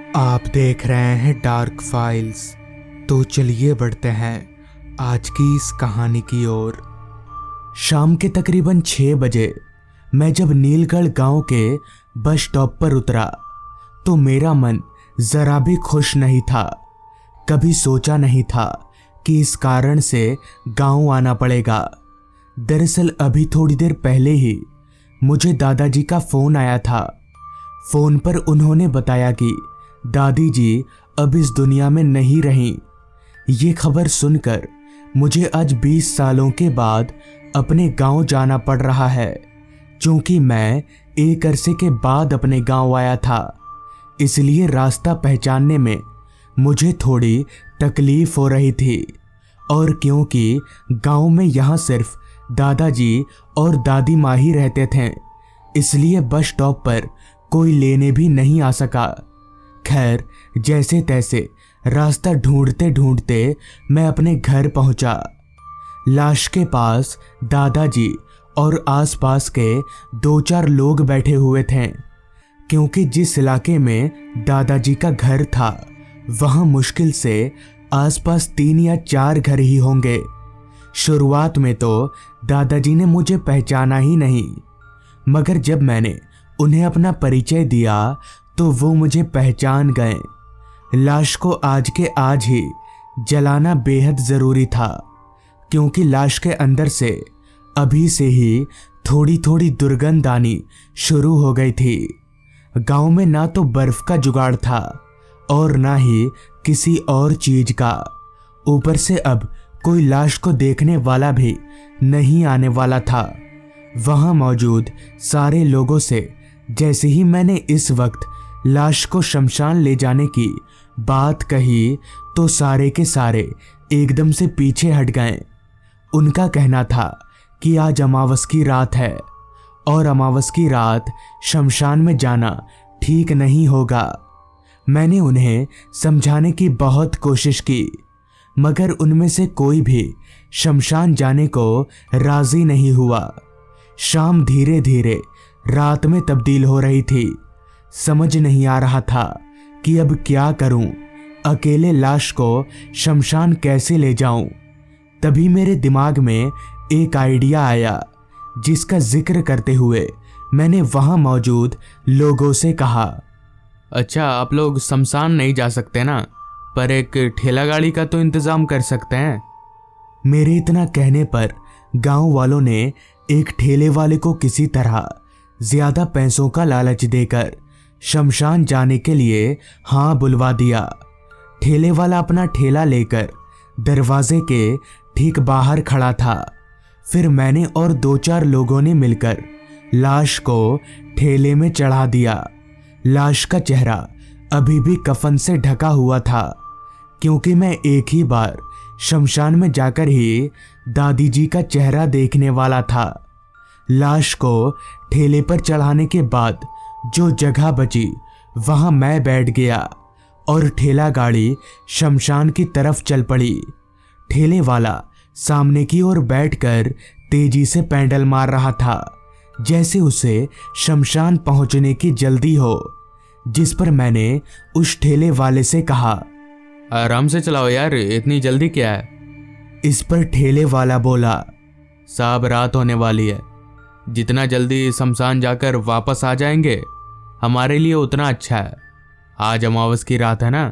आप देख रहे हैं डार्क फाइल्स। तो चलिए बढ़ते हैं आज की इस कहानी की ओर। शाम के तकरीबन 6 बजे मैं जब नीलगढ़ गांव के बस स्टॉप पर उतरा तो मेरा मन जरा भी खुश नहीं था। कभी सोचा नहीं था कि इस कारण से गांव आना पड़ेगा। दरअसल अभी थोड़ी देर पहले ही मुझे दादाजी का फोन आया था। फोन पर उन्होंने बताया कि दादी जी अब इस दुनिया में नहीं रहीं। ये खबर सुनकर मुझे आज 20 सालों के बाद अपने गांव जाना पड़ रहा है, क्योंकि मैं एक अरसे के बाद अपने गांव आया था। इसलिए रास्ता पहचानने में मुझे थोड़ी तकलीफ हो रही थी। और क्योंकि गांव में यहाँ सिर्फ दादाजी और दादी माँ ही रहते थे, इसलिए बस स्टॉप पर कोई लेने भी नहीं आ सका। खैर, जैसे तैसे रास्ता ढूंढते ढूंढते मैं अपने घर पहुंचा। लाश के पास दादाजी और आसपास के 2-4 लोग बैठे हुए थे, क्योंकि जिस इलाके में दादाजी का घर था वहां मुश्किल से आसपास 3 या 4 घर ही होंगे। शुरुआत में तो दादाजी ने मुझे पहचाना ही नहीं, मगर जब मैंने उन्हें अपना परिचय दिया तो वो मुझे पहचान गए। लाश को आज के आज ही जलाना बेहद ज़रूरी था, क्योंकि लाश के अंदर से अभी से ही थोड़ी थोड़ी दुर्गंध आनी शुरू हो गई थी। गांव में ना तो बर्फ का जुगाड़ था और ना ही किसी और चीज का। ऊपर से अब कोई लाश को देखने वाला भी नहीं आने वाला था। वहां मौजूद सारे लोगों से जैसे ही मैंने इस वक्त लाश को शमशान ले जाने की बात कही तो सारे के सारे एकदम से पीछे हट गए। उनका कहना था कि आज अमावस की रात है और अमावस की रात शमशान में जाना ठीक नहीं होगा। मैंने उन्हें समझाने की बहुत कोशिश की, मगर उनमें से कोई भी शमशान जाने को राजी नहीं हुआ। शाम धीरे धीरे रात में तब्दील हो रही थी। समझ नहीं आ रहा था कि अब क्या करूं, अकेले लाश को शमशान कैसे ले जाऊं। तभी मेरे दिमाग में एक आइडिया आया, जिसका जिक्र करते हुए मैंने वहां मौजूद लोगों से कहा, अच्छा, आप लोग शमशान नहीं जा सकते ना, पर एक ठेला गाड़ी का तो इंतजाम कर सकते हैं। मेरे इतना कहने पर गांव वालों ने एक ठेले वाले को किसी तरह ज्यादा पैसों का लालच देकर शमशान जाने के लिए हाँ बुलवा दिया। ठेले वाला अपना ठेला लेकर दरवाजे के ठीक बाहर खड़ा था। फिर मैंने और 2-4 लोगों ने मिलकर लाश को ठेले में चढ़ा दिया। लाश का चेहरा अभी भी कफन से ढका हुआ था, क्योंकि मैं एक ही बार शमशान में जाकर ही दादी जी का चेहरा देखने वाला था। लाश को ठेले पर चढ़ाने के बाद जो जगह बची वहां मैं बैठ गया और ठेला गाड़ी शमशान की तरफ चल पड़ी। ठेले वाला सामने की ओर बैठकर तेजी से पैडल मार रहा था, जैसे उसे शमशान पहुंचने की जल्दी हो। जिस पर मैंने उस ठेले वाले से कहा, आराम से चलाओ यार, इतनी जल्दी क्या है। इस पर ठेले वाला बोला, साहब रात होने वाली है, जितना जल्दी शमशान जाकर वापस आ जाएंगे हमारे लिए उतना अच्छा है। आज अमावस की रात है ना।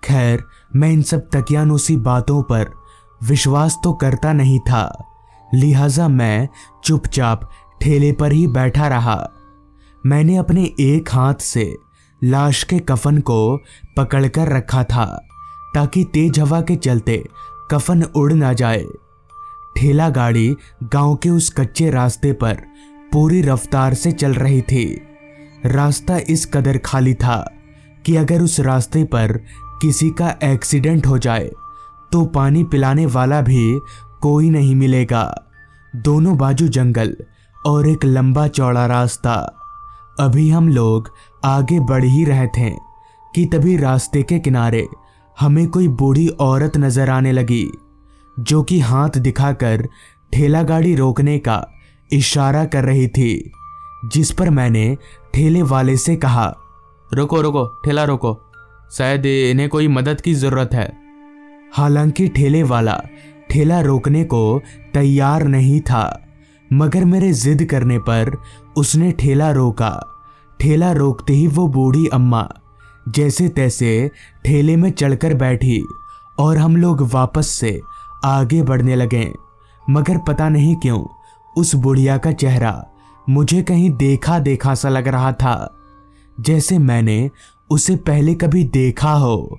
खैर, मैं इन सब तकियानुसी बातों पर विश्वास तो करता नहीं था, लिहाजा मैं चुपचाप ठेले पर ही बैठा रहा। मैंने अपने एक हाथ से लाश के कफन को पकड़कर रखा था, ताकि तेज हवा के चलते कफन उड़ ना जाए। ठेला गाड़ी गांव के उस कच्चे रास्ते पर पूरी रफ्तार से चल रही थी। रास्ता इस कदर खाली था कि अगर उस रास्ते पर किसी का एक्सीडेंट हो जाए तो पानी पिलाने वाला भी कोई नहीं मिलेगा। दोनों बाजू जंगल और एक लंबा चौड़ा रास्ता। अभी हम लोग आगे बढ़ ही रहे थे कि तभी रास्ते के किनारे हमें कोई बूढ़ी औरत नजर आने लगी, जो कि हाथ दिखाकर ठेला गाड़ी रोकने का इशारा कर रही थी। जिस पर मैंने ठेले वाले से कहा, रुको रुको, ठेला रोको। शायद इन्हें कोई मदद की जरूरत है। हालांकि ठेले वाला ठेला रोकने को तैयार नहीं था, मगर मेरे जिद करने पर उसने ठेला रोका। ठेला रोकते ही वो बूढ़ी अम्मा जैसे तैसे ठेले में चढ़कर बैठी और हम लोग वापस से आगे बढ़ने लगे। मगर पता नहीं क्यों उस बुढ़िया का चेहरा मुझे कहीं देखा देखा सा लग रहा था, जैसे मैंने उसे पहले कभी देखा हो।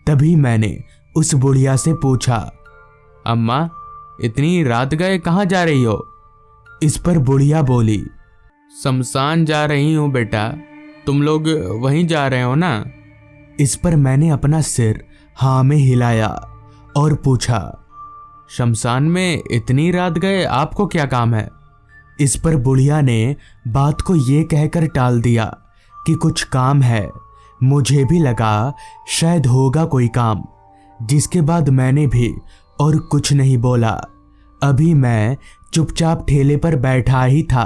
तभी मैंने उस बुढ़िया से पूछा, अम्मा, इतनी रात गए कहाँ जा रही हो? इस पर बुढ़िया बोली, शमशान जा रही हूँ बेटा, तुम लोग वहीं जा रहे हो ना? इस पर मैंने अपना सिर हाँ में हिलाया और पूछा, शमशान में इतनी रात गए आपको क्या काम है? इस पर बुढ़िया ने बात को ये कहकर टाल दिया कि कुछ काम है। मुझे भी लगा शायद होगा कोई काम, जिसके बाद मैंने भी और कुछ नहीं बोला। अभी मैं चुपचाप ठेले पर बैठा ही था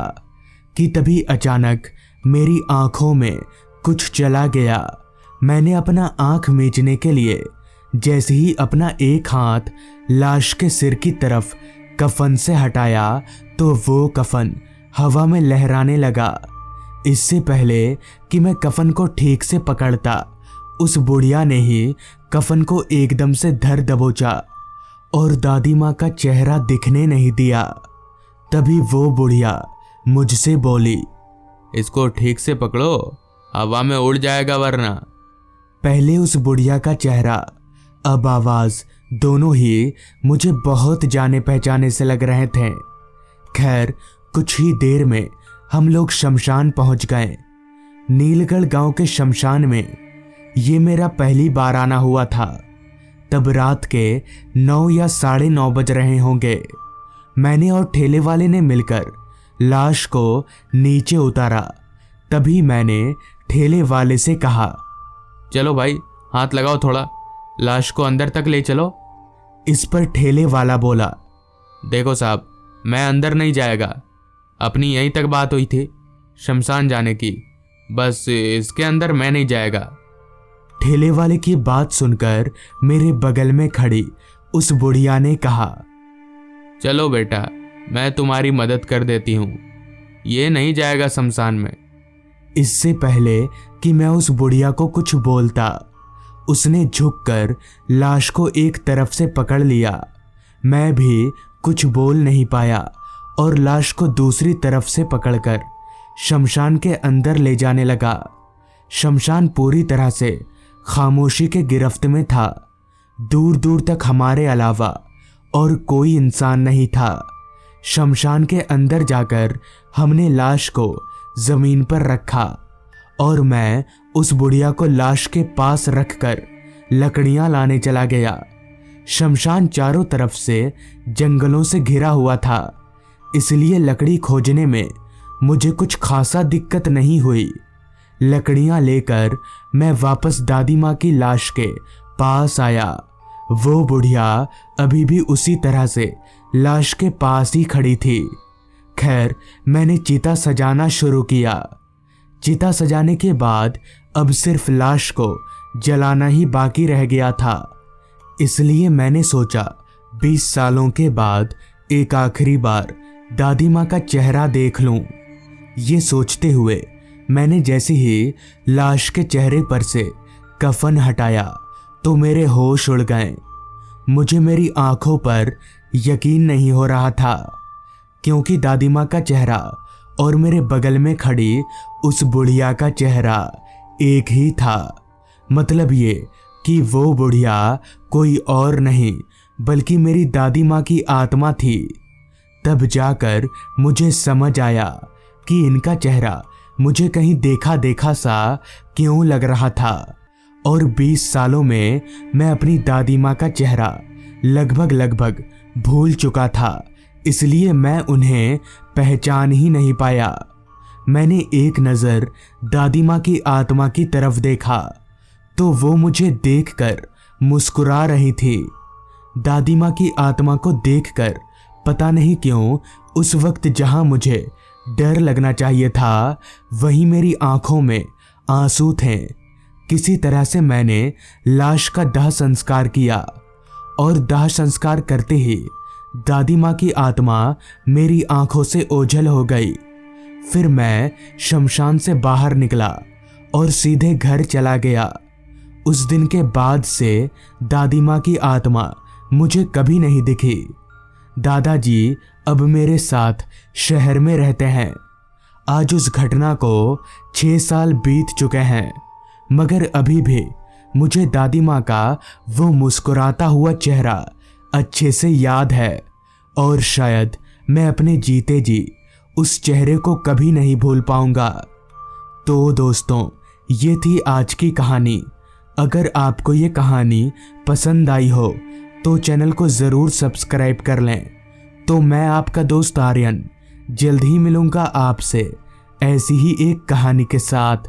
कि तभी अचानक मेरी आंखों में कुछ चला गया। मैंने अपना आंख मीचने के लिए जैसे ही अपना एक हाथ लाश के सिर की तरफ कफन से हटाया तो वो कफन हवा में लहराने लगा। इससे पहले कि मैं कफन को ठीक से पकड़ता, उस बुढ़िया ने ही कफन को एकदम से धर दबोचा और दादी माँ का चेहरा दिखने नहीं दिया। तभी वो बुढ़िया मुझसे बोली, इसको ठीक से पकड़ो, हवा में उड़ जाएगा वरना। पहले उस बुढ़िया का चेहरा, अब आवाज, दोनों ही मुझे बहुत जाने पहचाने से लग रहे थे। खैर, कुछ ही देर में हम लोग शमशान पहुंच गए। नीलगढ़ गांव के शमशान में ये मेरा पहली बार आना हुआ था। तब रात के 9 या 9:30 बज रहे होंगे। मैंने और ठेले वाले ने मिलकर लाश को नीचे उतारा। तभी मैंने ठेले वाले से कहा, चलो भाई, हाथ लगाओ थोड़ा, लाश को अंदर तक ले चलो। इस पर ठेले वाला बोला, देखो साहब, मैं अंदर नहीं जाएगा, अपनी यहीं तक बात हुई थी शमशान जाने की, बस इसके अंदर मैं नहीं जाएगा। ठेले वाले की बात सुनकर मेरे बगल में खड़ी उस बुढ़िया ने कहा, चलो बेटा, मैं तुम्हारी मदद कर देती हूँ, ये नहीं जाएगा शमशान में। इससे पहले कि मैं उस बुढ़िया को कुछ बोलता, उसने झुककर लाश को एक तरफ से पकड़ लिया। मैं भी कुछ बोल नहीं पाया और लाश को दूसरी तरफ से पकड़कर शमशान के अंदर ले जाने लगा। शमशान पूरी तरह से खामोशी के गिरफ्त में था। दूर दूर तक हमारे अलावा और कोई इंसान नहीं था। शमशान के अंदर जाकर हमने लाश को जमीन पर रखा और मैं उस बुढ़िया को लाश के पास रखकर लकड़ियां लाने चला गया। शमशान चारों तरफ से जंगलों से घिरा हुआ था, इसलिए लकड़ी खोजने में मुझे कुछ खासा दिक्कत नहीं हुई। लकड़ियां लेकर मैं वापस दादी माँ की लाश के पास आया। वो बुढ़िया अभी भी उसी तरह से लाश के पास ही खड़ी थी। खैर, मैंने चिता सजाना शुरू किया। चिता सजाने के बाद अब सिर्फ लाश को जलाना ही बाकी रह गया था। इसलिए मैंने सोचा 20 सालों के बाद एक आखिरी बार दादी माँ का चेहरा देख लूं। ये सोचते हुए मैंने जैसे ही लाश के चेहरे पर से कफन हटाया तो मेरे होश उड़ गए। मुझे मेरी आंखों पर यकीन नहीं हो रहा था, क्योंकि दादी माँ का चेहरा और मेरे बगल में खड़ी उस बुढ़िया का चेहरा एक ही था। मतलब ये कि वो बुढ़िया कोई और नहीं बल्कि मेरी दादी माँ की आत्मा थी। तब जाकर मुझे समझ आया कि इनका चेहरा मुझे कहीं देखा देखा सा क्यों लग रहा था, और 20 सालों में मैं अपनी दादी माँ का चेहरा लगभग भूल चुका था। इसलिए मैं उन्हें पहचान ही नहीं पाया। मैंने एक नज़र दादी माँ की आत्मा की तरफ देखा तो वो मुझे देखकर मुस्कुरा रही थी। दादी माँ की आत्मा को देखकर पता नहीं क्यों उस वक्त जहाँ मुझे डर लगना चाहिए था, वहीं मेरी आंखों में आंसू थे, किसी तरह से मैंने लाश का दाह संस्कार किया और दाह संस्कार करते ही दादी माँ की आत्मा मेरी आंखों से ओझल हो गई। फिर मैं शमशान से बाहर निकला और सीधे घर चला गया। उस दिन के बाद से दादी माँ की आत्मा मुझे कभी नहीं दिखी। दादाजी अब मेरे साथ शहर में रहते हैं। आज उस घटना को 6 साल बीत चुके हैं, मगर अभी भी मुझे दादी माँ का वो मुस्कुराता हुआ चेहरा अच्छे से याद है और शायद मैं अपने जीते जी उस चेहरे को कभी नहीं भूल पाऊंगा। तो दोस्तों, ये थी आज की कहानी। अगर आपको ये कहानी पसंद आई हो तो चैनल को ज़रूर सब्सक्राइब कर लें। तो मैं आपका दोस्त आर्यन जल्द ही मिलूंगा आपसे ऐसी ही एक कहानी के साथ।